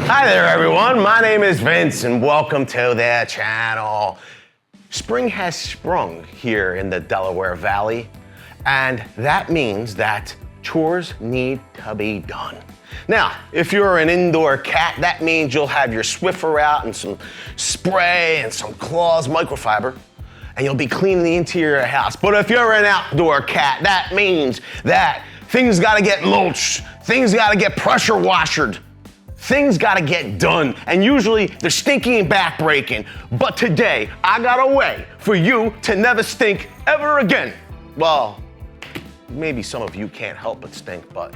Hi there, everyone. My name is Vince, and welcome to the channel. Spring has sprung here in the Delaware Valley, and that means that chores need to be done. Now, if you're an indoor cat, that means you'll have your Swiffer out and some spray and some Claws microfiber, and you'll be cleaning the interior of the house. But if you're an outdoor cat, that means that things gotta get mulched, things gotta get pressure washered, things gotta get done, and usually they're stinky and backbreaking. But today, I got a way for you to never stink ever again. Well, maybe some of you can't help but stink, but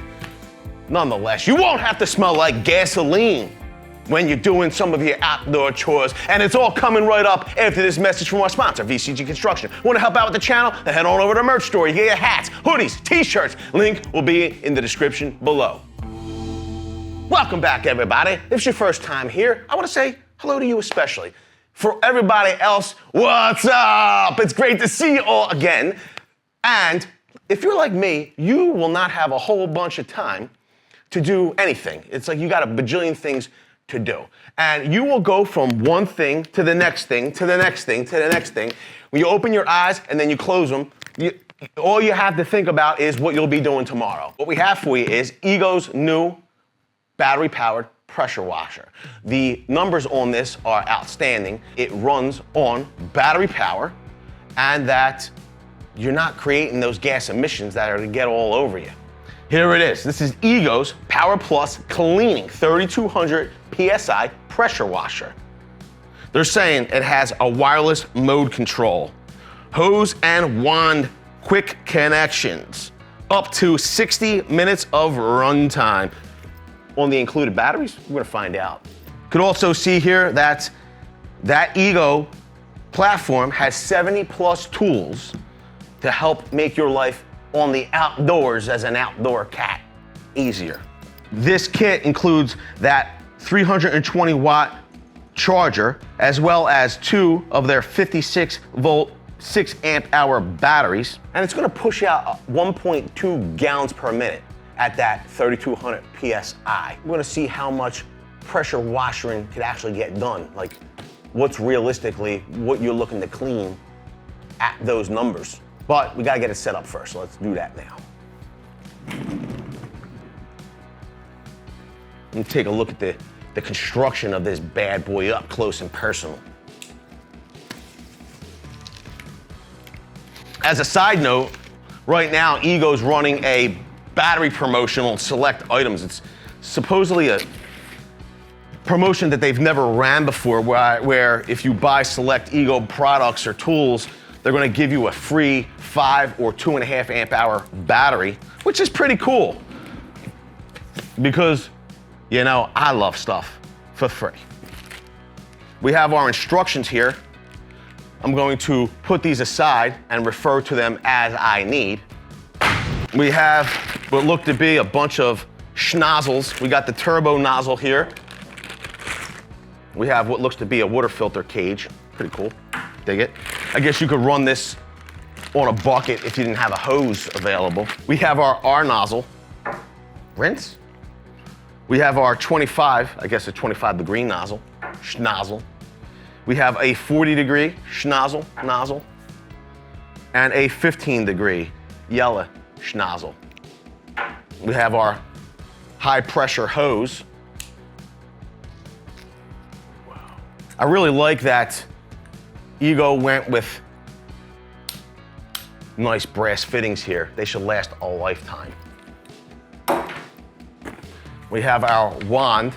nonetheless, you won't have to smell like gasoline when you're doing some of your outdoor chores. And it's all coming right up after this message from our sponsor, VCG Construction. Want to help out with the channel? Then head on over to the merch store. You get your hats, hoodies, t-shirts. Link will be in the description below. Welcome back, everybody. If it's your first time here, I want to say hello to you especially. For everybody else, what's up? It's great to see you all again. And if you're like me, you will not have a whole bunch of time to do anything. It's like you got a bajillion things to do. And you will go from one thing to the next thing, to the next thing, to the next thing. When you open your eyes and then you close them, all you have to think about is what you'll be doing tomorrow. What we have for you is Ego's new battery-powered pressure washer. The numbers on this are outstanding. It runs on battery power, and that you're not creating those gas emissions that are to get all over you. Here it is. This is Ego's Power Plus Cleaning 3200 PSI Pressure Washer. They're saying it has a wireless mode control, hose and wand quick connections, up to 60 minutes of runtime. On the included batteries, we're gonna find out. You can also see here that Ego platform has 70 plus tools to help make your life on the outdoors as an outdoor cat easier. This kit includes that 320 watt charger, as well as two of their 56 volt, 6 amp hour batteries. And it's gonna push out 1.2 gallons per minute at that 3200 PSI. We're gonna see how much pressure washing could actually get done. Like what's realistically what you're looking to clean at those numbers. But we gotta get it set up first, so let's do that now. Let me take a look at the construction of this bad boy up close and personal. As a side note, right now Ego's running a battery promotion on select items. It's supposedly a promotion that they've never ran before, where if you buy select Ego products or tools, they're gonna give you a free 5 or 2.5 amp hour battery, which is pretty cool. Because, you know, I love stuff for free. We have our instructions here. I'm going to put these aside and refer to them as I need. We have what look to be a bunch of schnozzles. We got the turbo nozzle here. We have what looks to be a water filter cage. Pretty cool. Dig it. I guess you could run this on a bucket if you didn't have a hose available. We have our R nozzle. Rinse. We have our 25, I guess a 25 degree nozzle, schnozzle. We have a 40 degree schnozzle, nozzle, and a 15 degree yellow schnozzle. We have our high pressure hose. Wow. I really like that Ego went with nice brass fittings here. They should last a lifetime. We have our wand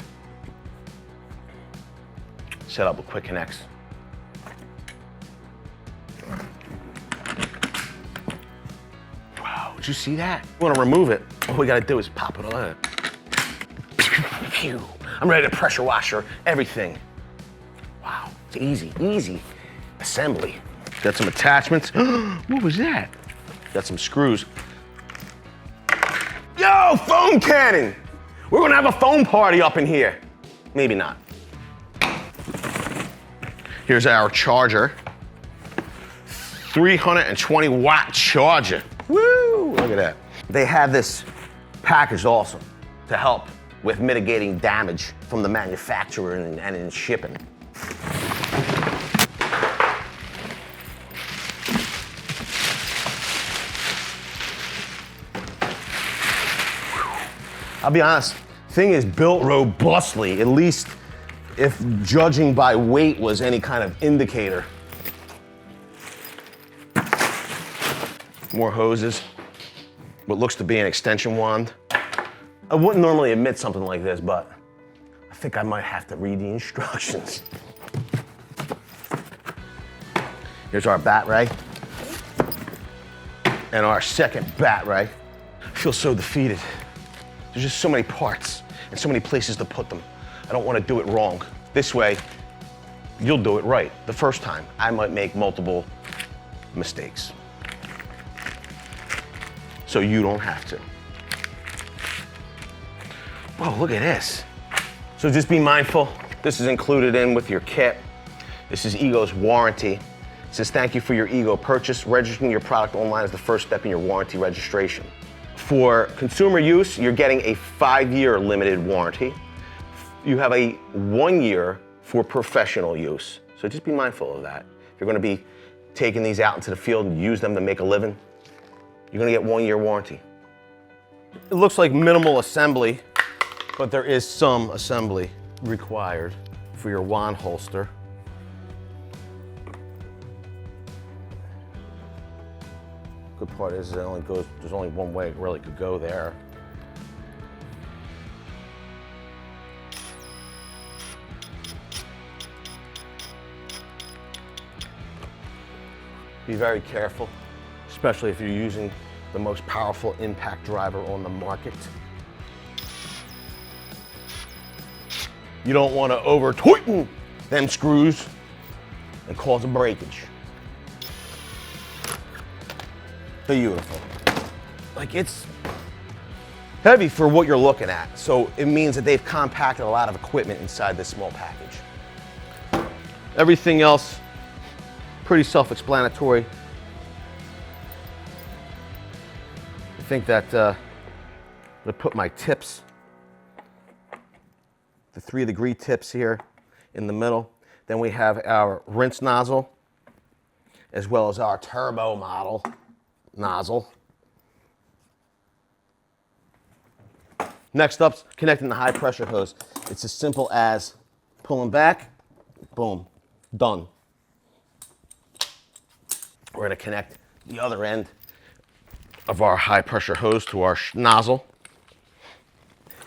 set up with quick connects. Wow, did you see that? You wanna remove it, all we gotta do is pop it on. I'm ready to pressure washer everything. Wow, it's easy, easy assembly. Got some attachments. What was that? Got some screws. Yo, foam cannon! We're gonna have a foam party up in here. Maybe not. Here's our charger. 320 watt charger. Woo, look at that. They have this packaged also to help with mitigating damage from the manufacturer and in shipping. I'll be honest, thing is built robustly, at least if judging by weight was any kind of indicator. More hoses, what looks to be an extension wand. I wouldn't normally admit something like this, but I think I might have to read the instructions. Here's our bat ray. And our second bat ray. I feel so defeated. There's just so many parts and so many places to put them. I don't want to do it wrong. This way, you'll do it right the first time. I might make multiple mistakes. So you don't have to. Whoa, look at this. So just be mindful, this is included in with your kit. This is Ego's warranty. It says thank you for your Ego purchase. Registering your product online is the first step in your warranty registration. For consumer use, you're getting a 5-year limited warranty. You have a 1-year for professional use. So just be mindful of that. If you're gonna be taking these out into the field and use them to make a living, you're gonna get 1-year warranty. It looks like minimal assembly, but there is some assembly required for your wand holster. Good part is there's only one way it really could go there. Be very careful, especially if you're using the most powerful impact driver on the market. You don't want to over-tighten them screws and cause a breakage. Beautiful. Like, it's heavy for what you're looking at, so it means that they've compacted a lot of equipment inside this small package. Everything else, pretty self-explanatory. I think that I'm gonna put my tips, the 3-degree tips here in the middle. Then we have our rinse nozzle, as well as our turbo model nozzle. Next up's connecting the high pressure hose. It's as simple as pulling back, boom, done. We're gonna connect the other end of our high pressure hose to our nozzle.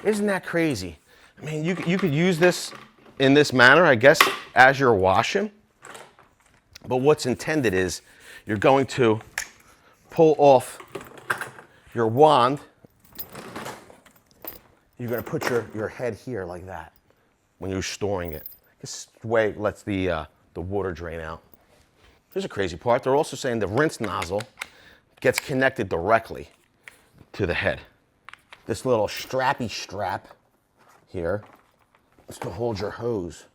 Isn't that crazy? I mean, you could use this in this manner, I guess, as you're washing. But what's intended is you're going to pull off your wand. You're gonna put your head here like that when you're storing it. This way it lets the water drain out. Here's a crazy part. They're also saying the rinse nozzle gets connected directly to the head. This little strappy strap here is to hold your hose.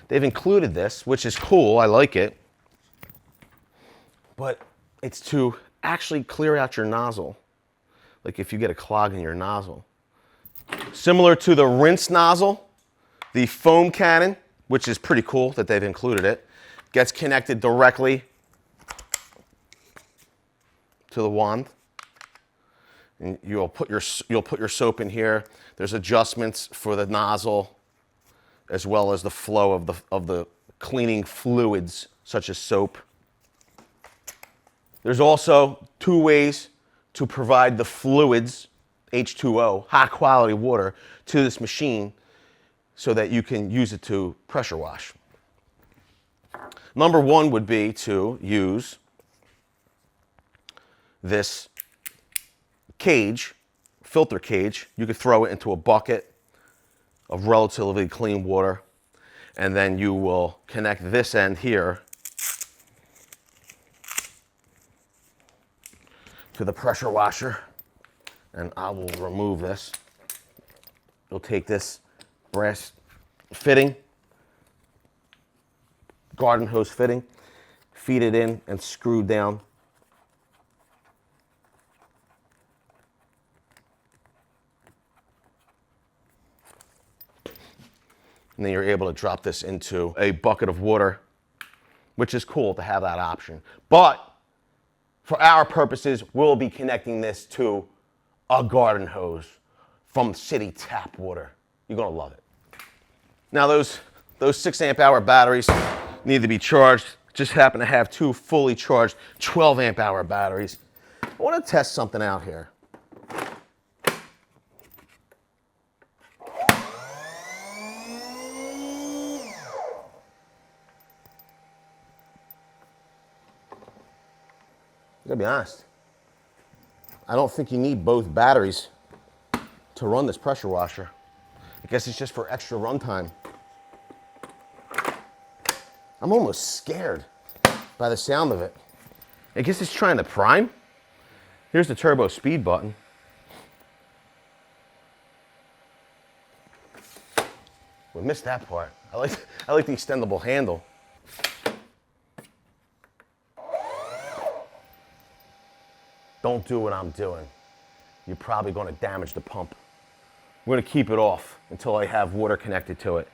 They've included this, which is cool, I like it, but it's to actually clear out your nozzle, like if you get a clog in your nozzle. Similar to the rinse nozzle, the foam cannon, which is pretty cool that they've included it, gets connected directly to the wand. And you'll put your soap in here. There's adjustments for the nozzle, as well as the flow of the cleaning fluids, such as soap. There's also 2 ways to provide the fluids, H2O, high quality water, to this machine so that you can use it to pressure wash. Number 1 would be to use this cage, filter cage. You could throw it into a bucket of relatively clean water, and then you will connect this end here to the pressure washer, and I will remove this. You'll take this brass fitting, garden hose fitting, feed it in and screw down. And then you're able to drop this into a bucket of water, which is cool to have that option. But for our purposes, we'll be connecting this to a garden hose from city tap water. You're gonna love it. Now those 6 amp hour batteries need to be charged. Just happen to have 2 fully charged 12 amp hour batteries. I wanna test something out here. I gotta be honest, I don't think you need both batteries to run this pressure washer. I guess it's just for extra runtime. I'm almost scared by the sound of it. I guess it's trying to prime. Here's the turbo speed button. We missed that part. I like the extendable handle. Don't do what I'm doing. You're probably going to damage the pump. We're going to keep it off until I have water connected to it.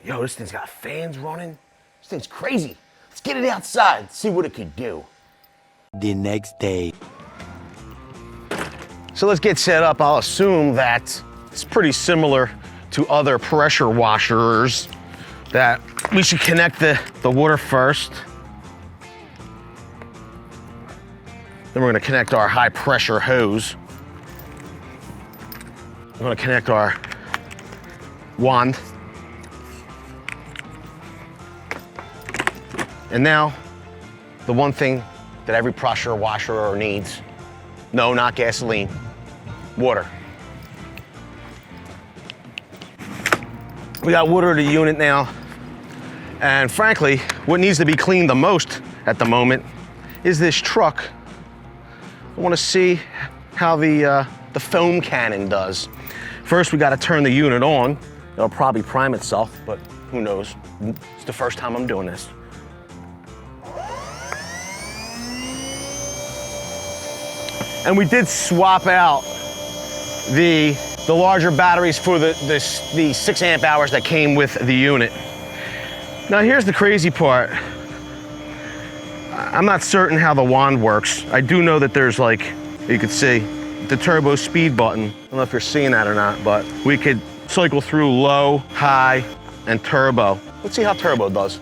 Yo, this thing's got fans running. This thing's crazy. Let's get it outside, see what it could do. The next day. So let's get set up. I'll assume that it's pretty similar to other pressure washers, that we should connect the water first. Then we're gonna connect our high pressure hose. We're gonna connect our wand. And now, the one thing that every pressure washer needs, no, not gasoline, water. We got water in the unit now, and frankly, what needs to be cleaned the most at the moment is this truck. I want to see how the foam cannon does. First, we got to turn the unit on. It'll probably prime itself, but who knows? It's the first time I'm doing this. And we did swap out the larger batteries for the 6 amp hours that came with the unit. Now here's the crazy part. I'm not certain how the wand works. I do know that there's, like, you can see the turbo speed button. I don't know if you're seeing that or not, but we could cycle through low, high, and turbo. Let's see how turbo does.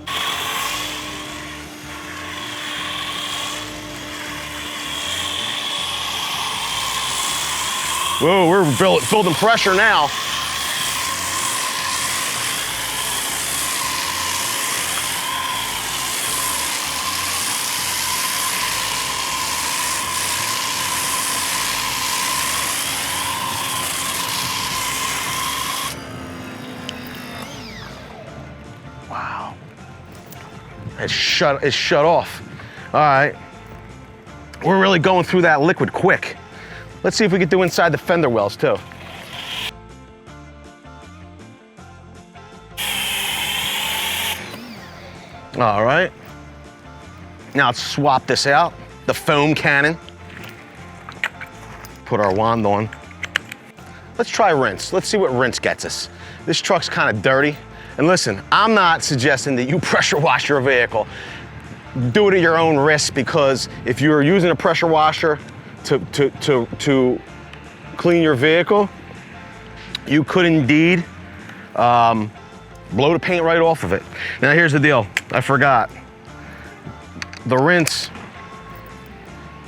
Whoa, we're building pressure now. Wow. It's shut off. All right. We're really going through that liquid quick. Let's see if we can do inside the fender wells too. All right. Now let's swap this out. The foam cannon. Put our wand on. Let's try rinse. Let's see what rinse gets us. This truck's kind of dirty. And listen, I'm not suggesting that you pressure wash your vehicle. Do it at your own risk, because if you're using a pressure washer to clean your vehicle, you could indeed blow the paint right off of it. Now here's the deal, I forgot. The rinse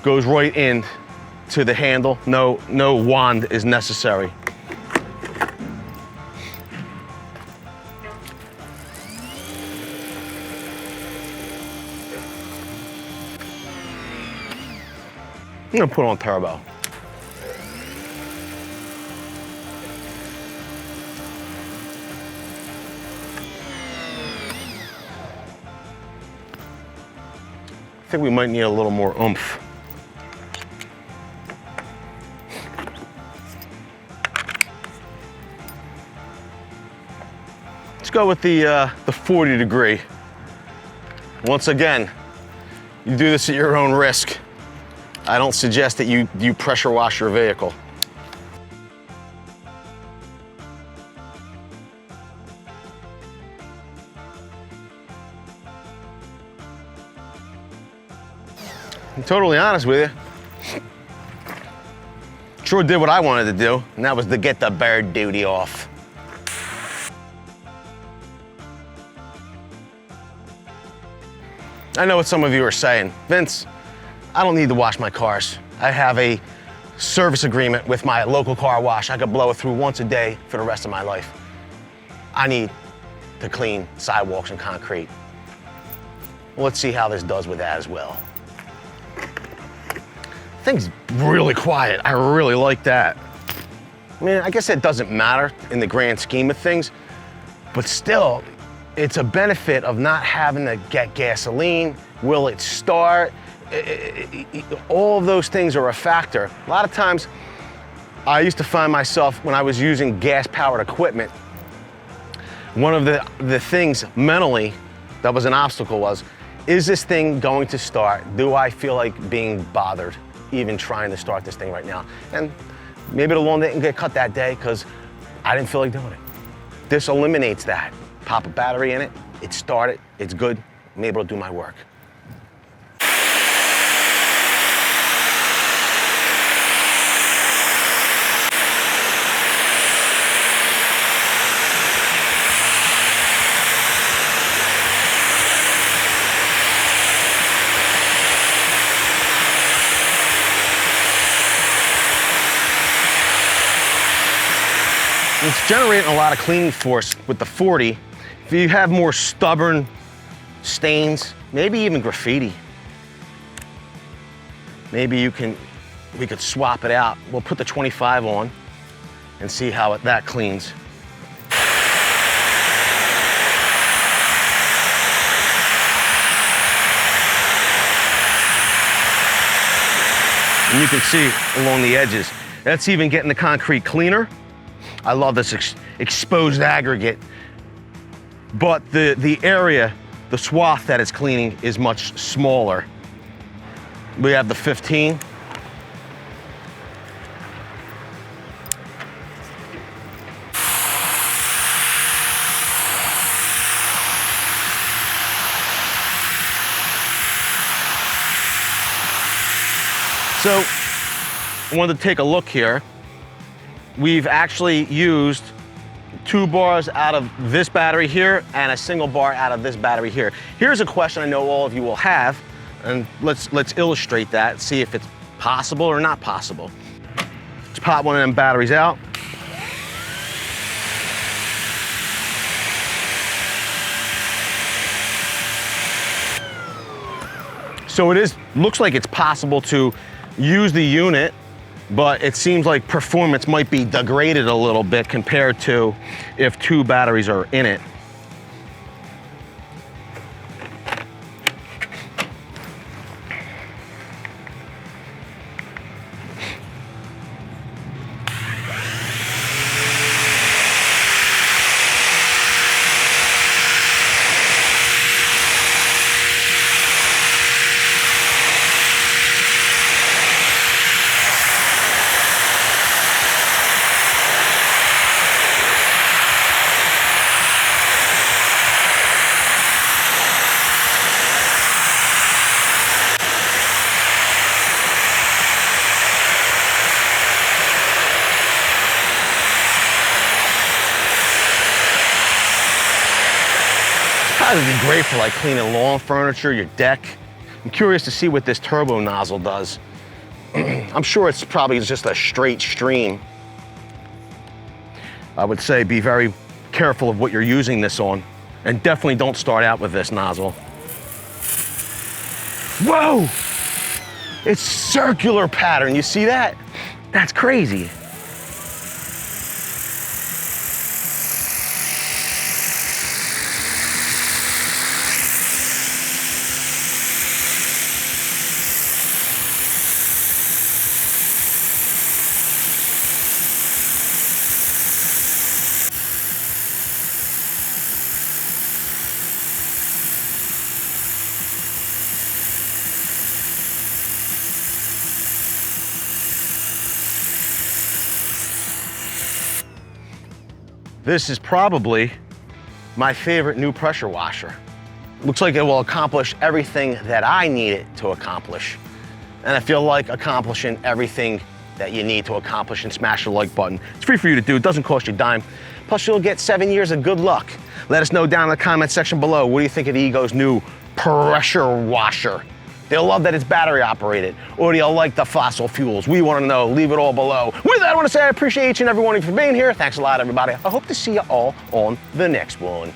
goes right in to the handle. No wand is necessary. I'm gonna put on turbo. I think we might need a little more oomph. Let's go with the 40 degree. Once again, you do this at your own risk. I don't suggest that you pressure wash your vehicle. I'm totally honest with you. Sure did what I wanted to do, and that was to get the bird duty off. I know what some of you are saying. Vince, I don't need to wash my cars. I have a service agreement with my local car wash. I could blow it through once a day for the rest of my life. I need to clean sidewalks and concrete. Well, let's see how this does with that as well. Thing's really quiet. I really like that. I mean, I guess it doesn't matter in the grand scheme of things, but still, it's a benefit of not having to get gasoline. Will it start? All of those things are a factor. A lot of times, I used to find myself, when I was using gas-powered equipment, one of the things mentally that was an obstacle was, is this thing going to start? Do I feel like being bothered even trying to start this thing right now? And maybe the lawn didn't get cut that day because I didn't feel like doing it. This eliminates that. Pop a battery in it, it started, it's good, I'm able to do my work. It's generating a lot of cleaning force with the 40. If you have more stubborn stains, maybe even graffiti, maybe we could swap it out. We'll put the 25 on and see how that cleans. And you can see along the edges, that's even getting the concrete cleaner. I love this exposed aggregate, but the area, the swath that it's cleaning is much smaller. We have the 15. So I wanted to take a look here. We've actually used 2 bars out of this battery here and a single bar out of this battery here. Here's a question I know all of you will have, and let's illustrate that, see if it's possible or not possible. Let's pop one of them batteries out. So looks like it's possible to use the unit, but it seems like performance might be degraded a little bit compared to if 2 batteries are in it. That would be great for like cleaning lawn furniture, your deck. I'm curious to see what this turbo nozzle does. I'm sure it's probably just a straight stream. I would say be very careful of what you're using this on, and definitely don't start out with this nozzle. Whoa! It's circular pattern, you see that? That's crazy. This is probably my favorite new pressure washer. Looks like it will accomplish everything that I need it to accomplish. and I feel like accomplishing everything that you need to accomplish, and smash the like button. It's free for you to do. It doesn't cost you a dime. Plus, you'll get 7 years of good luck. Let us know down in the comment section below. What do you think of the Ego's new pressure washer? They'll love that it's battery operated. Or do you like the fossil fuels? We want to know. Leave it all below. With that, I want to say I appreciate each and every one of you for being here. Thanks a lot, everybody. I hope to see you all on the next one.